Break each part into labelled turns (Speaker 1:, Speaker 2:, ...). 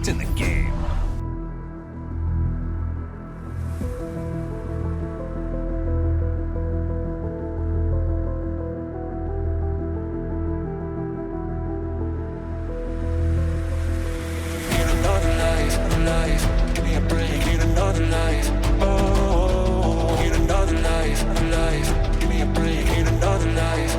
Speaker 1: impact in the game.
Speaker 2: Give me a break, need another life. Oh, need another life, life. Give me a break, need another life.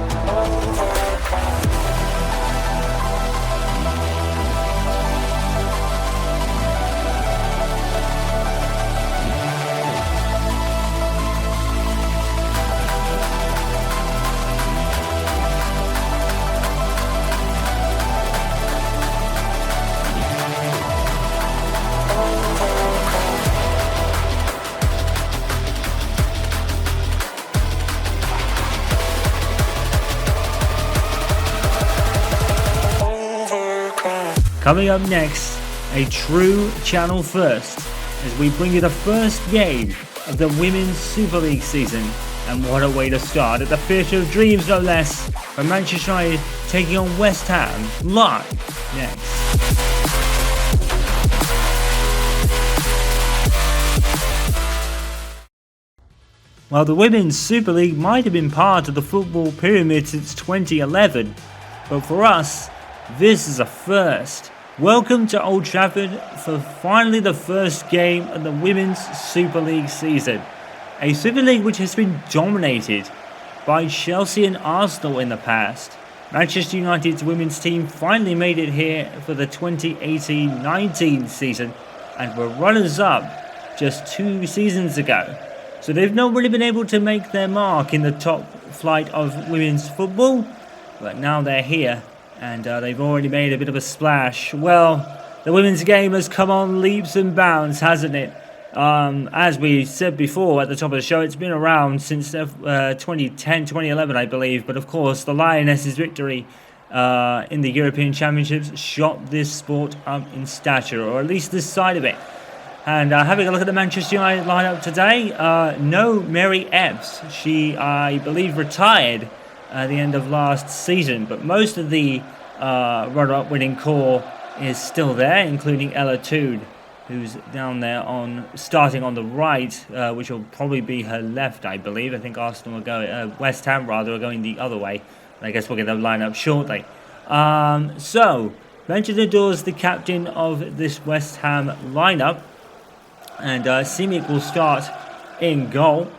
Speaker 3: Coming up next, a true channel first, as we bring you the first game of the Women's Super League season. And what a way to start at the Theatre of Dreams, no less, from Manchester United taking on West Ham, live next. Well, the Women's Super League might have been part of the football pyramid since 2011, but for us, this is a first. Welcome to Old Trafford for finally the first game of the Women's Super League season. A Super League which has been dominated by Chelsea and Arsenal in the past. Manchester United's women's team finally made it here for the 2018-19 season and were runners-up just 2 seasons ago. So they've not really been able to make their mark in the top flight of women's football, but now they're here. And they've already made a bit of a splash. Well, the women's game has come on leaps and bounds, hasn't it? As we said before at the top of the show, it's been around since 2010, 2011, I believe. But of course, the Lionesses' victory in the European Championships shot this sport up in stature, or at least this side of it. And having a look at the Manchester United lineup today, no Mary Epps. She, I believe, retired at the end of last season, but most of the runner-up winning core is still there, including Ella Tood, who's down there starting on the right, which will probably be her left, I believe. I think Arsenal are going, West Ham rather, are going the other way. I guess we'll get them lined up shortly. So, Benjamin Ador's the captain of this West Ham lineup, and Simic will start in goal.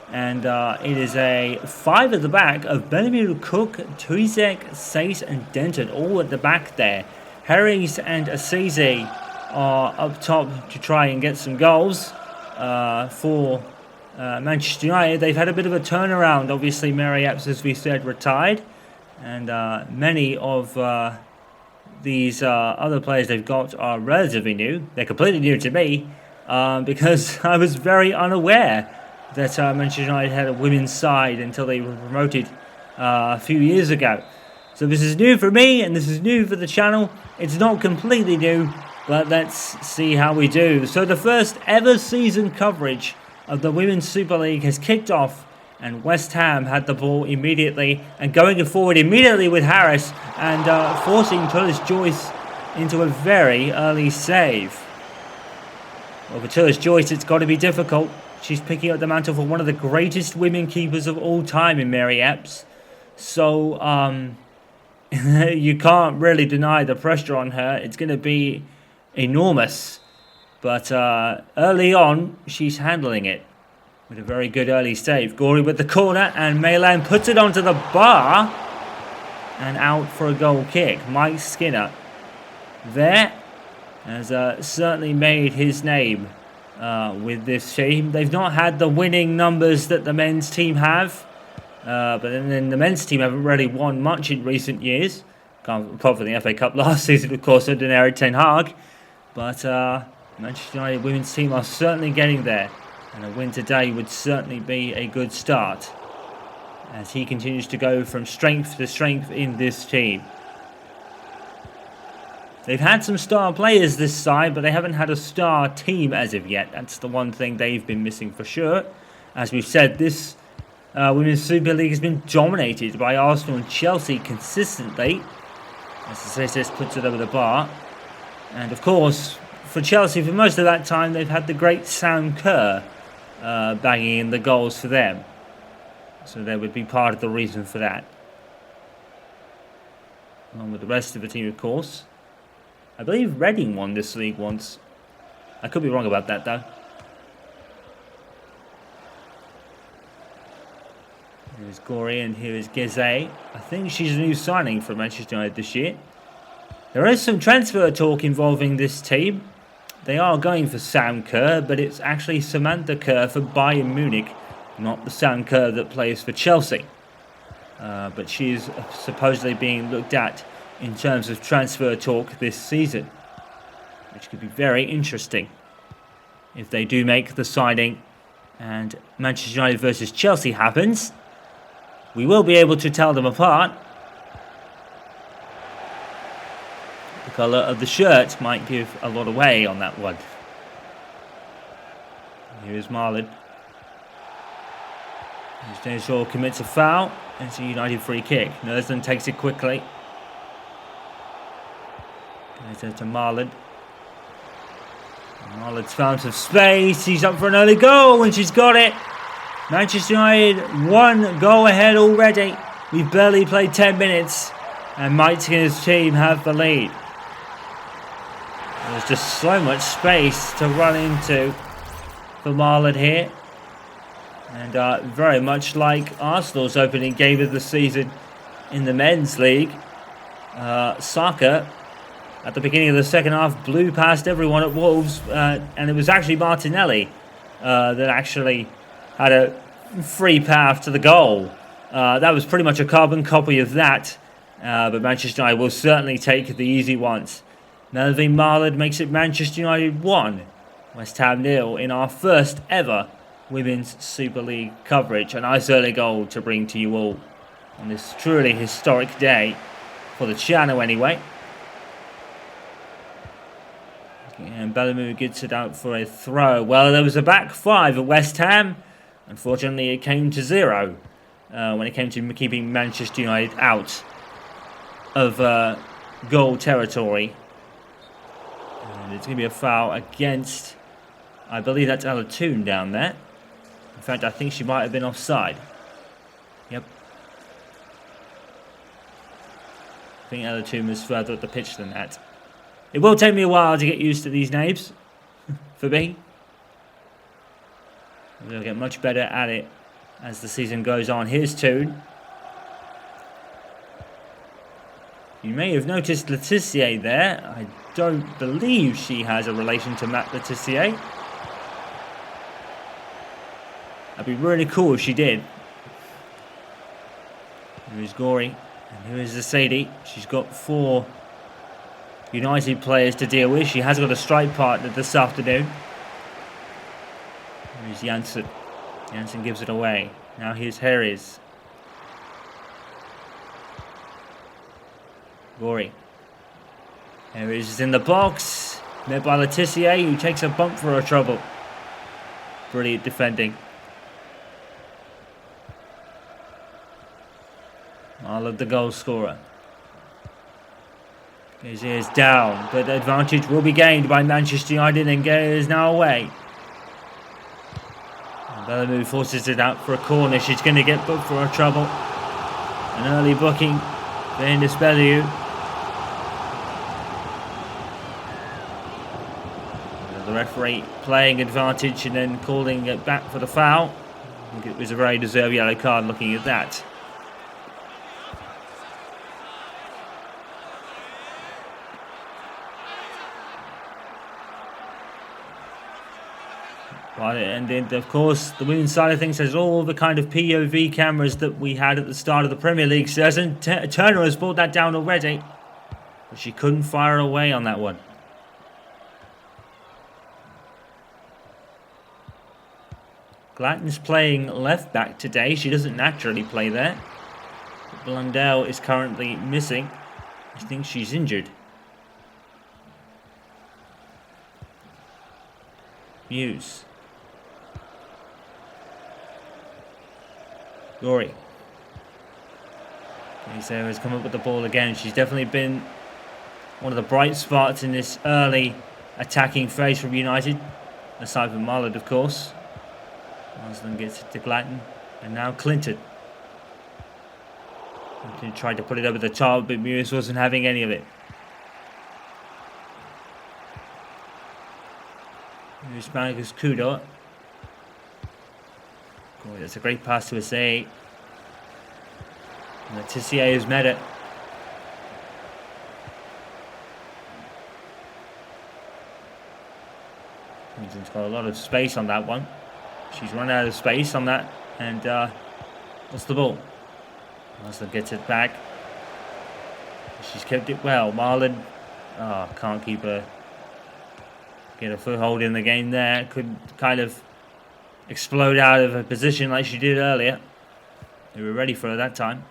Speaker 3: And it is a 5 at the back of Bellamy, Cook, Tuzek, Sace and Denton, all at the back there. Harris and Assisi are up top to try and get some goals for Manchester United. They've had a bit of a turnaround. Obviously, Mary Epps, as we said, retired. And many of these other players they've got are relatively new. They're completely new to me because I was very unaware that Manchester United had a women's side until they were promoted a few years ago. So this is new for me and this is new for the channel. It's not completely new, but let's see how we do. So the first ever season coverage of the Women's Super League has kicked off, and West Ham had the ball immediately and going forward immediately with Harris and forcing Tullis Joyce into a very early save. Well, for Tullis Joyce, it's got to be difficult. She's picking up the mantle for one of the greatest women keepers of all time in Mary Epps. So, you can't really deny the pressure on her. It's going to be enormous. But early on, she's handling it with a very good early save. Gorey with the corner, and Mayland puts it onto the bar and out for a goal kick. Mike Skinner there has certainly made his name with this team. They've not had the winning numbers that the men's team have, but then the men's team haven't really won much in recent years, apart from the FA Cup last season, of course, under Erik ten Hag. But Manchester United women's team are certainly getting there, and a win today would certainly be a good start as he continues to go from strength to strength in this team. They've had some star players this side, but they haven't had a star team as of yet. That's the one thing they've been missing for sure. As we've said, this Women's Super League has been dominated by Arsenal and Chelsea consistently. As the Cesar puts it over the bar. And of course, for Chelsea, for most of that time, they've had the great Sam Kerr banging in the goals for them. So they would be part of the reason for that. Along with the rest of the team, of course. I believe Reading won this league once. I could be wrong about that, though. Here's Gorey and here is Geze. I think she's a new signing for Manchester United this year. There is some transfer talk involving this team. They are going for Sam Kerr, but it's actually Samantha Kerr for Bayern Munich, not the Sam Kerr that plays for Chelsea. But she is supposedly being looked at in terms of transfer talk this season, which could be very interesting if they do make the signing and Manchester United versus Chelsea happens. We will be able to tell them apart. The colour of the shirt might give a lot away on that one. Here is Marlon. Shaw commits a foul. It's a United free kick. Nersden takes it quickly. Goes to Marlon. Marlon's found some space. He's up for an early goal and she's got it. Manchester United 1 goal ahead already. We've barely played 10 minutes and Mike and his team have the lead. There's just so much space to run into for Marlon here. And very much like Arsenal's opening game of the season in the men's league, Saka at the beginning of the second half blew past everyone at Wolves, and it was actually Martinelli that actually had a free path to the goal. That was pretty much a carbon copy of that, but Manchester United will certainly take the easy ones. Melvin Marlon makes it Manchester United 1, West Ham 0 in our first ever Women's Super League coverage. A nice early goal to bring to you all on this truly historic day for the channel anyway. And Bellamy gets it out for a throw. Well, there was a back five at West Ham. Unfortunately, it came to 0 when it came to keeping Manchester United out of goal territory. And it's going to be a foul against, I believe that's Ella Toon down there. In fact, I think she might have been offside. Yep. I think Ella Toon was further up the pitch than that. It will take me a while to get used to these names, for me. We'll get much better at it as the season goes on. Here's Toon. You may have noticed Letitia there. I don't believe she has a relation to Matt Letitia. That'd be really cool if she did. Here is Gorey. And here is Zasadi. She's got 4 United players to deal with. She has got a strike partner this afternoon. Here's Janssen. Janssen gives it away. Now here's Harris. Gorey. Harris is in the box. Met by Letitia, who takes a bump for her trouble. Brilliant defending. Marlon, the goal scorer. Geze is down, but the advantage will be gained by Manchester United, and Geze is now away. Bellamy forces it out for a corner. She's going to get booked for her trouble. An early booking for Indus Bellew. The referee playing advantage and then calling it back for the foul. I think it was a very deserved yellow card looking at that. And then, of course, the women's side of things has all the kind of POV cameras that we had at the start of the Premier League season. Turner has brought that down already, but she couldn't fire away on that one. Glatton's playing left back today. She doesn't naturally play there. But Blundell is currently missing. I think she's injured. Muse. Gorey. Sarah has come up with the ball again. She's definitely been one of the bright spots in this early attacking phase from United. Aside from Marlon, of course. Marsden gets it to Glatton. And now Clinton. Clinton tried to put it over the top, but Mewis wasn't having any of it. Here's Marcus Kudo. Oh, that's a great pass to Asay. And Tissier has met it. Clinton's got a lot of space on that one. She's run out of space on that. And what's the ball? Marsden gets it back. She's kept it well. Marlon can't keep her. Get a foothold in the game there. Could kind of explode out of her position like she did earlier. They were ready for her that time.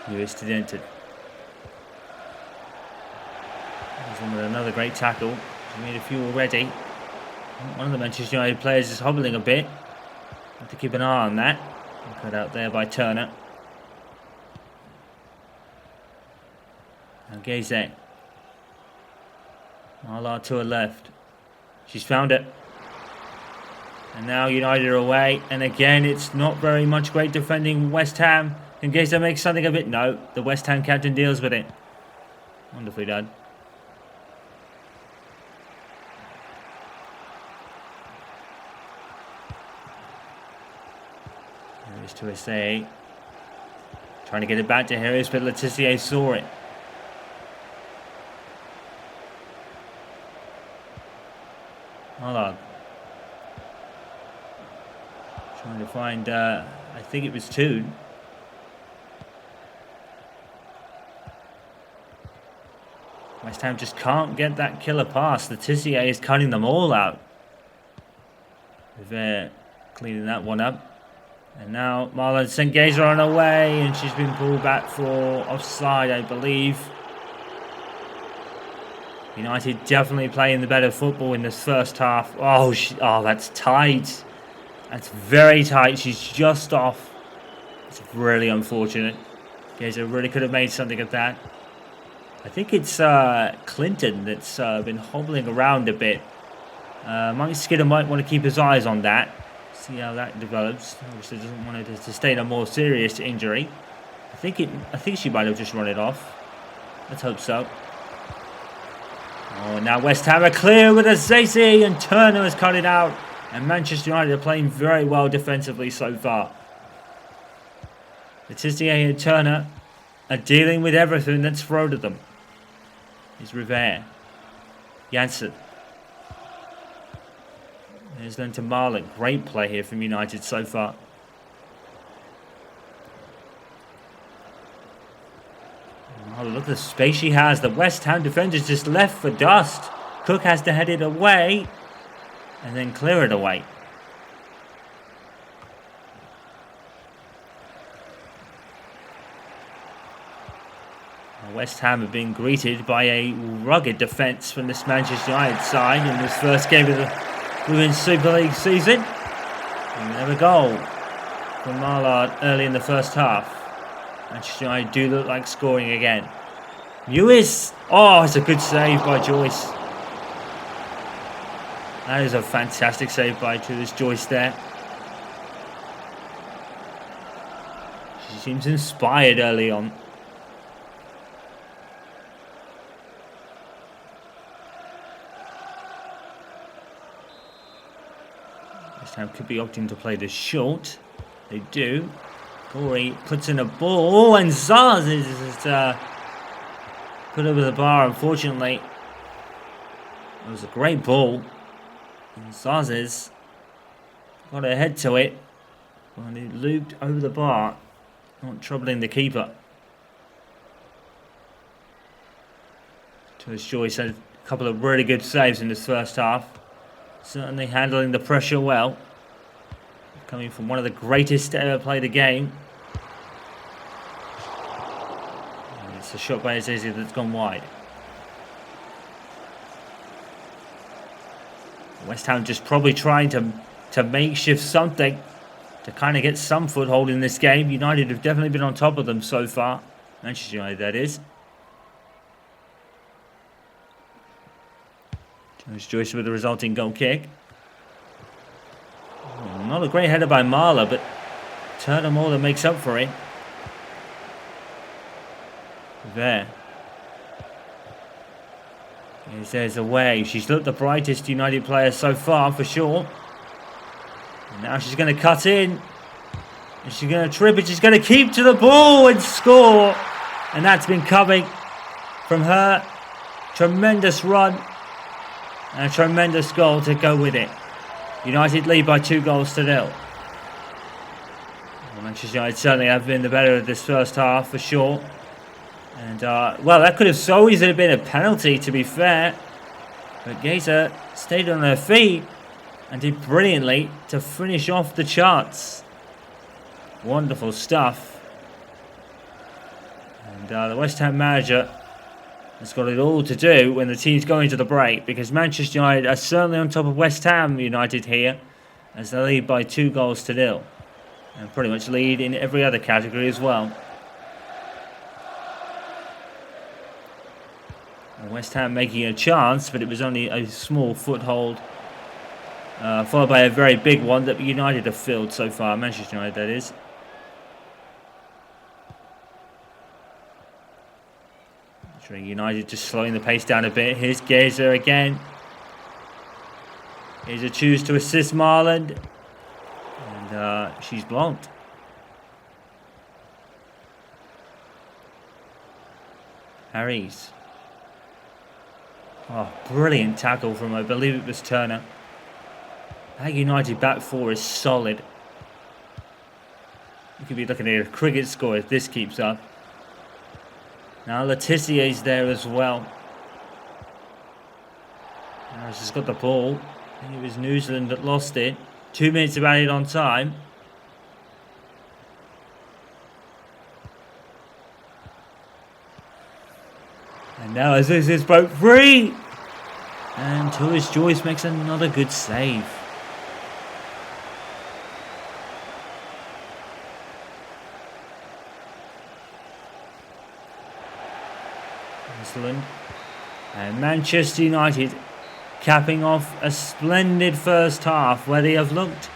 Speaker 3: Lewis to Denton. With another great tackle. She made a few already. One of the Manchester United players is hobbling a bit. Have to keep an eye on that. Cut out there by Turner. Now Gazet. Marlard to her left. She's found it. And now United are away. And again, it's not very much great defending West Ham. Can Gazet make something of it? No. The West Ham captain deals with it. Wonderfully done. There's to Asay. Trying to get it back to Harris, but Letitia saw it. Marlard. Trying to find, I think it was Toon. West Ham just can't get that killer pass. Letitia is cutting them all out. They're cleaning that one up. And now Marlon Senghesa on her way, and she's been pulled back for offside, I believe. United definitely playing the better football in this first half. Oh, that's tight. That's very tight. She's just off. It's really unfortunate. Geza really could have made something of that. I think it's Clinton that's been hobbling around a bit. Mike Skinner might want to keep his eyes on that. See how that develops. Obviously doesn't want her to sustain a more serious injury. I think she might have just run it off. Let's hope so. Oh, now West Ham are clear with Azazi, and Turner has cut it out. And Manchester United are playing very well defensively so far. Letitia and Turner are dealing with everything that's thrown at them. Here's Rivera. Janssen. There's then to Marlon. Great play here from United so far. Oh, look at the space she has. The West Ham defenders just left for dust. Cook has to head it away and then clear it away. West Ham have been greeted by a rugged defence from this Manchester United side in this first game of the Women's Super League season. And we have a goal from Marlard early in the first half. Manchester United do look like scoring again. Lewis. Oh, it's a good save by Joyce. That is a fantastic save by Joyce there. She seems inspired early on. West Ham could be opting to play this short. They do. Corey puts in a ball. Oh, and Zaz is put over the bar, unfortunately. It was a great ball. And Zaz got her head to it. And it looped over the bar. Not troubling the keeper. Thomas Joyce had a couple of really good saves in this first half. Certainly handling the pressure well. Coming from one of the greatest to ever play the game. And it's a shot by Azizi that's gone wide. West Ham just probably trying to makeshift something. to kind of get some foothold in this game. United have definitely been on top of them so far. Manchester United, that is. Joyce with the resulting goal kick. Oh, not a great header by Marla, but Turner more than makes up for it. There. There's away. She's looked the brightest United player so far, for sure. And now she's going to cut in. And she's going to trip it. She's going to keep to the ball and score. And that's been coming from her. Tremendous run. And a tremendous goal to go with it. United lead by 2-0. Well, Manchester United certainly have been the better of this first half, for sure. And, well, that could have so easily been a penalty, to be fair. But Gazer stayed on her feet and did brilliantly to finish off the charts. Wonderful stuff. And the West Ham manager has got it all to do when the team's going to the break, because Manchester United are certainly on top of West Ham United here, as they lead by 2-0. And pretty much lead in every other category as well. And West Ham making a chance, but it was only a small foothold, followed by a very big one that United have filled so far. Manchester United, that is. United just slowing the pace down a bit. Here's Gazer again. Gazer chooses to assist Marland. And she's blocked. Harries. Oh, brilliant tackle from, I believe it was Turner. That United back four is solid. You could be looking at a cricket score if this keeps up. Now Letizier's there as well. Now she's got the ball. I think it was New Zealand that lost it. 2 minutes of added on time. And now as this is broke free. And Tourist Joyce makes another good save. And Manchester United capping off a splendid first half where they have looked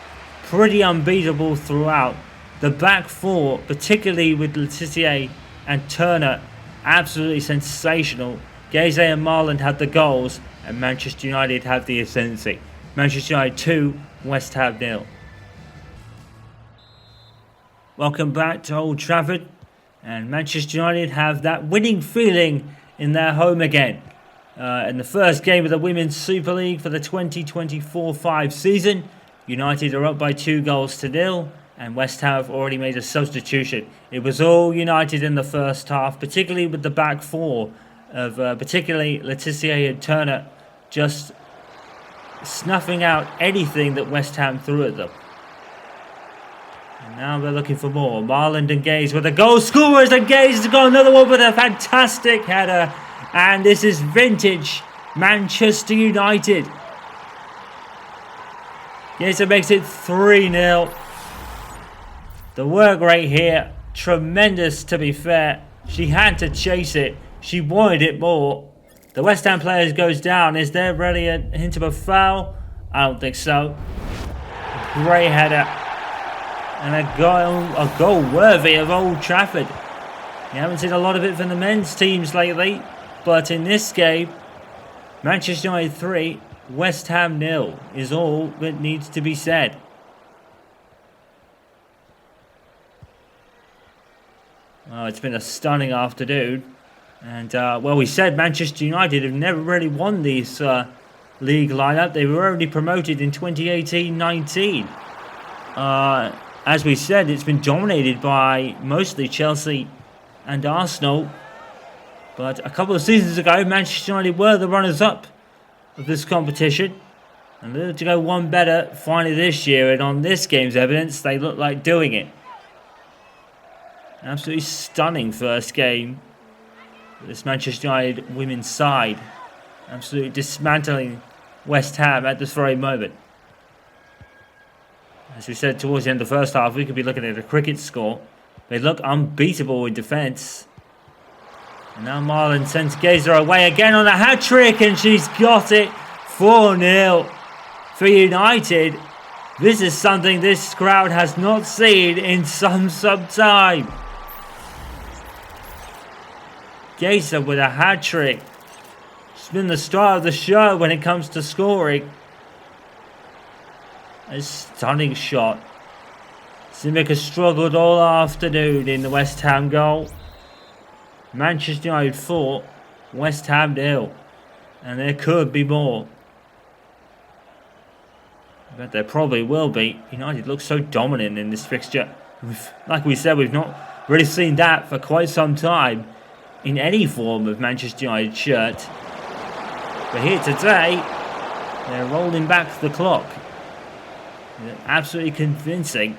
Speaker 3: pretty unbeatable throughout. The back four, particularly with Letizier and Turner, absolutely sensational. Gaze and Marland had the goals and Manchester United have the ascendancy. Manchester United 2, West Ham 0. Welcome back to Old Trafford, and Manchester United have that winning feeling in their home again. In the first game of the Women's Super League for the 2024-05 season, United are up by 2-0, and West Ham have already made a substitution. It was all United in the first half, particularly with the back four of particularly Letizier and Turner just snuffing out anything that West Ham threw at them. And now they're looking for more. Marland and Gaze with the goal scorers, and Gaze has got another one with a fantastic header. And this is vintage Manchester United. Gaze makes it 3-0. The work rate here, tremendous to be fair. She had to chase it. She wanted it more. The West Ham players goes down. Is there really a hint of a foul? I don't think so. Great header. And a goal worthy of Old Trafford. You haven't seen a lot of it from the men's teams lately. But in this game, Manchester United 3, West Ham 0 is all that needs to be said. Well, it's been a stunning afternoon. And, well, we said Manchester United have never really won this league lineup. They were only promoted in 2018-19. As we said, it's been dominated by mostly Chelsea and Arsenal. But a couple of seasons ago, Manchester United were the runners-up of this competition. And they look to go one better finally this year. And on this game's evidence, they look like doing it. An absolutely stunning first game. This Manchester United women's side. Absolutely dismantling West Ham at this very moment. As we said towards the end of the first half, we could be looking at a cricket score. They look unbeatable in defence. And now Marlon sends Gazer away again on a hat-trick, and she's got it. 4-0 for United. This is something this crowd has not seen in some time. Gazer with a hat-trick. She's been the star of the show when it comes to scoring. A stunning shot. Simic has struggled all afternoon in the West Ham goal. Manchester United 4, West Ham 0. And there could be more. But there probably will be. United looks so dominant in this fixture. Like we said, we've not really seen that for quite some time in any form of Manchester United shirt. But here today, they're rolling back the clock. An absolutely convincing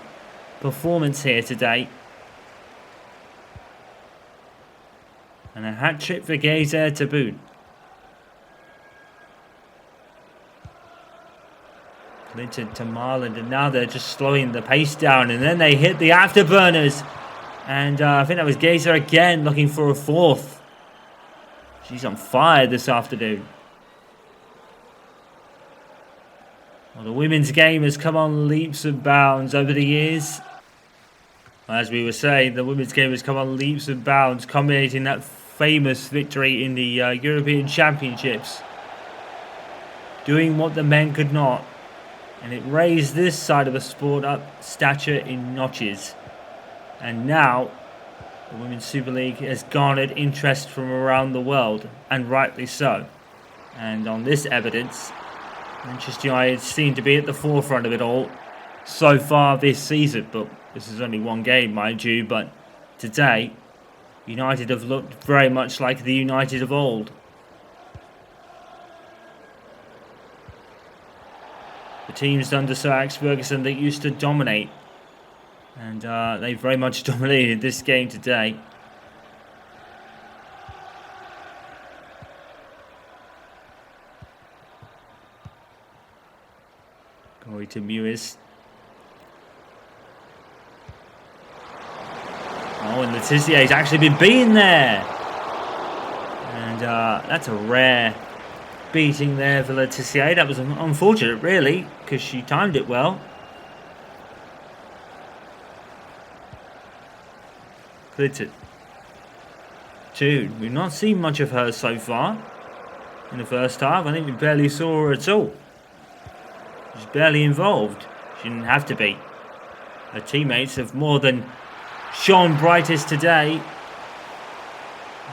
Speaker 3: performance here today. And a hat-trick for Gazer to boot. Clinton to Marland, and now they're just slowing the pace down, and then they hit the afterburners. And I think that was Gazer again looking for a fourth. She's on fire this afternoon. Well, the women's game has come on leaps and bounds over the years. As we were saying, the women's game has come on leaps and bounds, culminating that famous victory in the European Championships. Doing what the men could not. And it raised this side of the sport up stature in notches. And now, the Women's Super League has garnered interest from around the world, and rightly so. And on this evidence, Manchester United seem to be at the forefront of it all so far this season. But this is only one game, mind you. But today, United have looked very much like the United of old. The teams under Sir Alex Ferguson that used to dominate. And they very much dominated this game today. Going to Mewis. Oh, and Letizier's actually been beaten there. And that's a rare beating there for Letizier. That was unfortunate, really, because she timed it well. Clinton. Jude. We've not seen much of her so far in the first half. I think we barely saw her at all. She's barely involved. She didn't have to be. Her teammates have more than shone brightest today.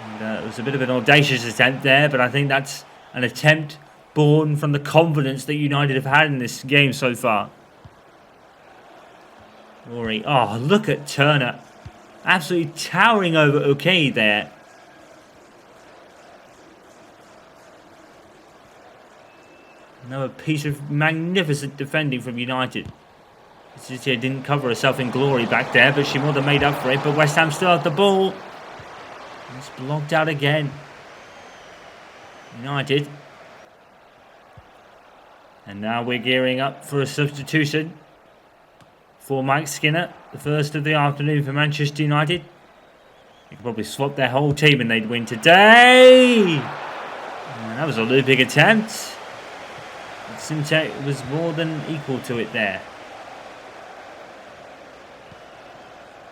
Speaker 3: And it was a bit of an audacious attempt there, but I think that's an attempt born from the confidence that United have had in this game so far. Rory. Oh, look at Turner. Absolutely towering over OK there. Another piece of magnificent defending from United. City didn't cover herself in glory back there, but she more than made up for it. But West Ham still have the ball. It's blocked out again. United. And now we're gearing up for a substitution for Mike Skinner, the first of the afternoon for Manchester United. You could probably swap their whole team and they'd win today. And that was a looping attempt. Simtek was more than equal to it there.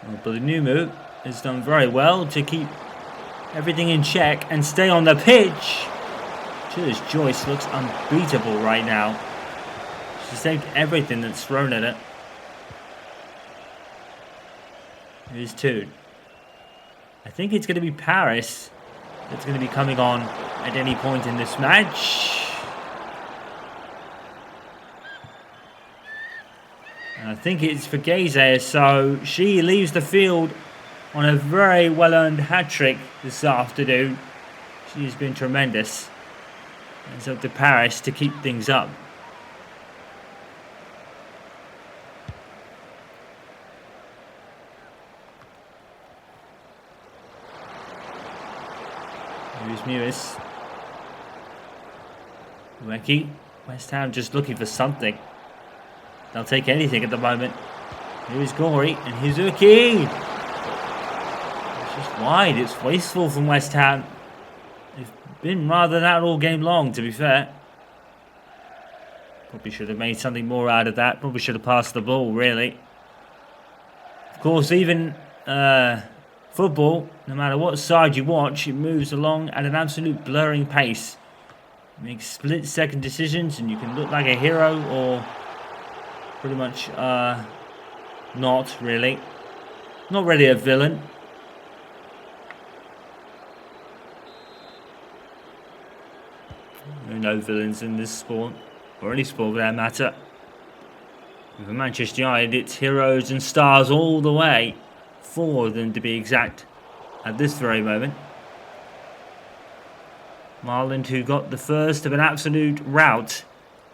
Speaker 3: Well, Blunumu has done very well to keep everything in check and stay on the pitch. Jules Joyce looks unbeatable right now. She's saved everything that's thrown at her. Here's Toon. I think it's going to be Paris that's going to be coming on at any point in this match. And I think it's for Gaze, so she leaves the field on a very well-earned hat-trick this afternoon. She's been tremendous. It's up to Paris to keep things up. Here's Mewis. Ueki. West Ham just looking for something. They'll take anything at the moment. Here's Gory and here's Uki. It's just wide. It's wasteful from West Ham. They've been rather than that all game long, to be fair. Probably should have made something more out of that. Probably should have passed the ball, really. Of course, even football, no matter what side you watch, it moves along at an absolute blurring pace. You make split-second decisions and you can look like a hero or pretty much not really. Not really a villain. There are no villains in this sport, or any sport for that matter. With Manchester United, it's heroes and stars all the way. 4 of them to be exact at this very moment. Marland, who got the first of an absolute rout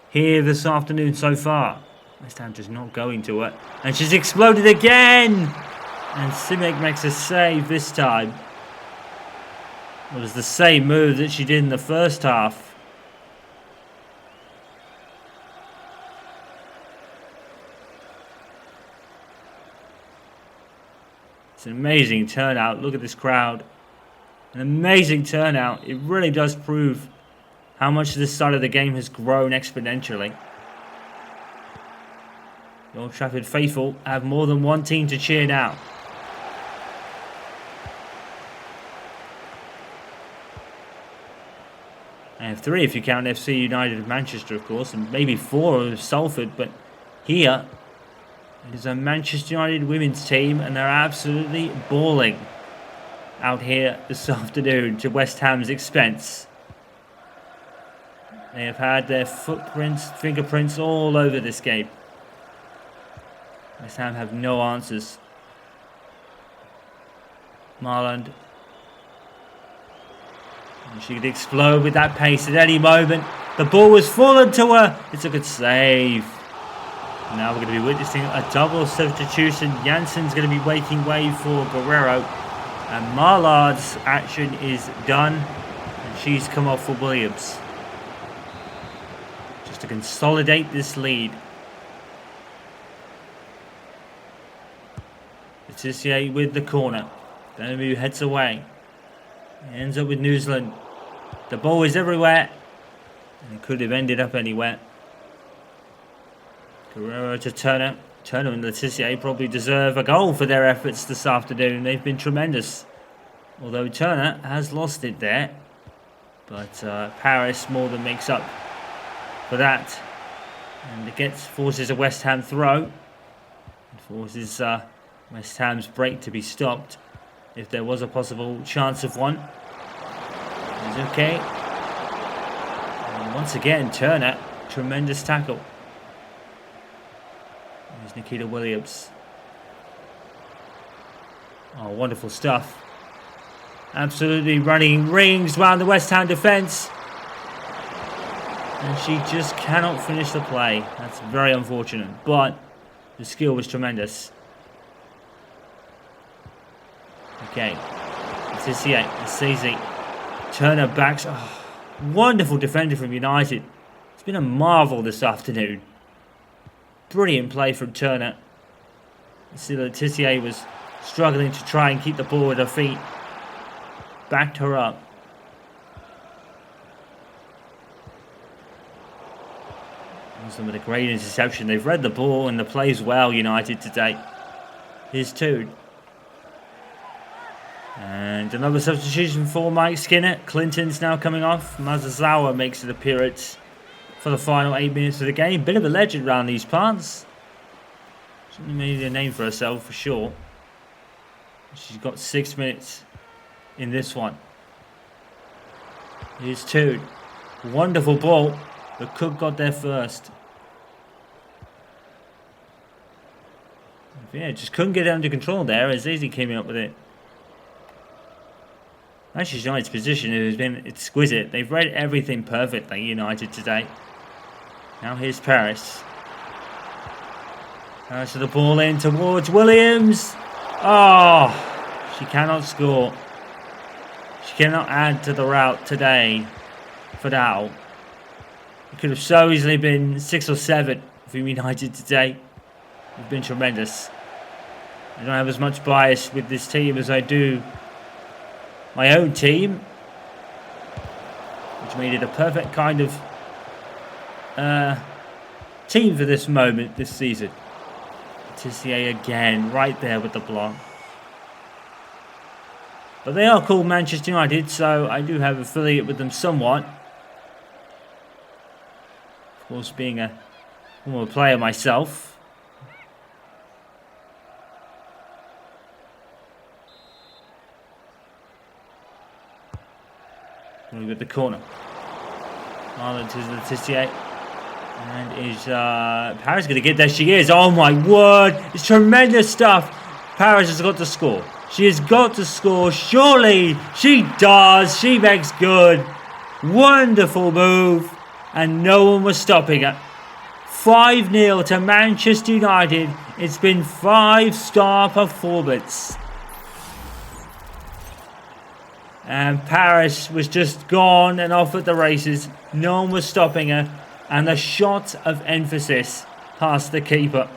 Speaker 3: here this afternoon so far. West Ham just not going to it. And she's exploded again! And Simic makes a save this time. It was the same move that she did in the first half. It's an amazing turnout. Look at this crowd. An amazing turnout. It really does prove how much this side of the game has grown exponentially. The Old Trafford faithful have more than one team to cheer now. I have 3 if you count FC United of Manchester, of course, and maybe 4 of Salford, but here it is a Manchester United women's team and they're absolutely balling out here this afternoon to West Ham's expense. They have had their fingerprints all over this game. West Ham have no answers. Marland. And she could explode with that pace at any moment. The ball was fallen to her. It's a good save. Now we're going to be witnessing a double substitution. Jansen's going to be making way for Guerrero. And Marlard's action is done. And she's come off for Williams. Just to consolidate this lead. Letitia with the corner. Donomu heads away. Ends up with New Zealand. The ball is everywhere. And it could have ended up anywhere. Guerrero to Turner. Turner and Letitia probably deserve a goal for their efforts this afternoon. They've been tremendous. Although Turner has lost it there. But Paris more than makes up for that. And it forces a West Ham throw. It forces West Ham's break to be stopped. If there was a possible chance of one. It's okay. And once again, Turner. Tremendous tackle. There's Nikita Williams. Oh, wonderful stuff. Absolutely running rings around the West Ham defence. And she just cannot finish the play. That's very unfortunate. But the skill was tremendous. Okay. Letitia, Assisi. Turner backs. Oh, wonderful defender from United. It's been a marvel this afternoon. Brilliant play from Turner. You see Letitia was struggling to try and keep the ball at her feet. Backed her up. Some of the great interception. They've read the ball and the plays well, United today. Here's Toon. And another substitution for Mike Skinner. Clinton's now coming off. Mazazawa makes an appearance for the final 8 minutes of the game. Bit of a legend around these parts. She made a name for herself for sure. She's got 6 minutes in this one. Here's Toon. Wonderful ball. But Cook got there first. Yeah, just couldn't get it under control there as Izzy came up with it. Manchester United's position has been exquisite. They've read everything perfectly, United today. Now here's Paris. Paris with the ball in towards Williams. Oh, she cannot score. She cannot add to the rout today for Dow. It could have so easily been 6 or 7 from United today have been tremendous. I don't have as much bias with this team as I do my own team, which made it a perfect kind of team for this moment this season. Tissier again, right there with the block. But they are called Manchester United, so I do have affiliate with them somewhat. Of course, being a former player myself. Look at the corner. Marlon to Tissier. And is Paris going to get there? She is. Oh my word. It's tremendous stuff. Paris has got to score. She has got to score. Surely she does. She makes good. Wonderful move. And no one was stopping her. 5-0 to Manchester United. It's been 5-star performance. And Paris was just gone and off at the races. No one was stopping her. And a shot of emphasis past the keeper.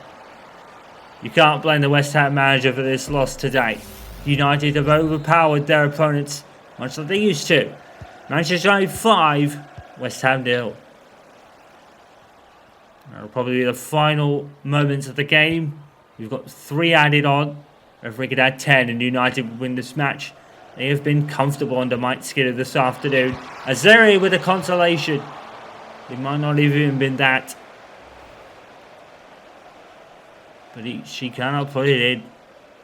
Speaker 3: You can't blame the West Ham manager for this loss today. United have overpowered their opponents, much like they used to. Manchester United 5, West Ham 0. That'll probably be the final moments of the game. We've got 3 added on. Referee could add 10 and United would win this match. They have been comfortable under Mike Skinner this afternoon. Azeri with a consolation. It might not have even been that. But she cannot put it in.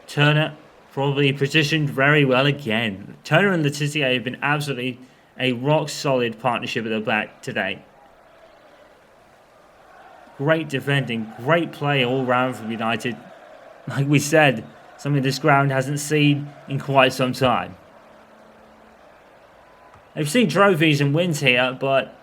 Speaker 3: Turner probably positioned very well again. Turner and Letizia have been absolutely a rock-solid partnership at the back today. Great defending, great play all round from United. Like we said, something this ground hasn't seen in quite some time. They've seen trophies and wins here, but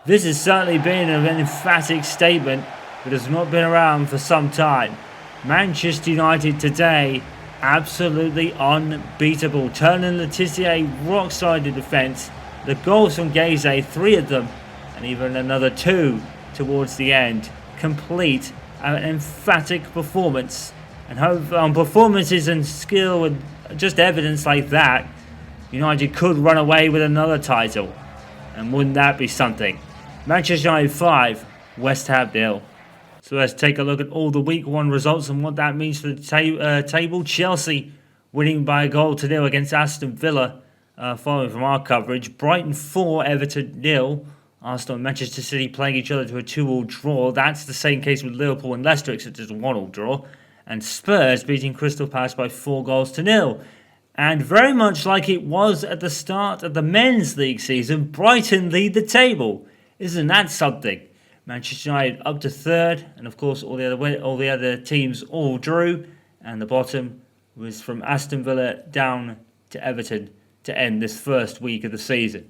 Speaker 3: this has certainly been an emphatic statement that has not been around for some time. Manchester United today, absolutely unbeatable. Turner and Letizia, rock-solid defence. The goals from Geze, 3 of them, and even another 2 towards the end. Complete an emphatic performance. And on performances and skill with just evidence like that, United could run away with another title. And wouldn't that be something? Manchester United 5, West Ham 0. So let's take a look at all the Week 1 results and what that means for the table. Chelsea winning by a goal to 0 against Aston Villa, following from our coverage. Brighton 4, Everton 0. Arsenal and Manchester City playing each other to a 2-2 draw. That's the same case with Liverpool and Leicester, except it's a 1-1 draw. And Spurs beating Crystal Palace by 4-0. And very much like it was at the start of the men's league season, Brighton lead the table. Isn't that something? Manchester United up to 3rd, and of course all the other teams all drew. And the bottom was from Aston Villa down to Everton to end this first week of the season.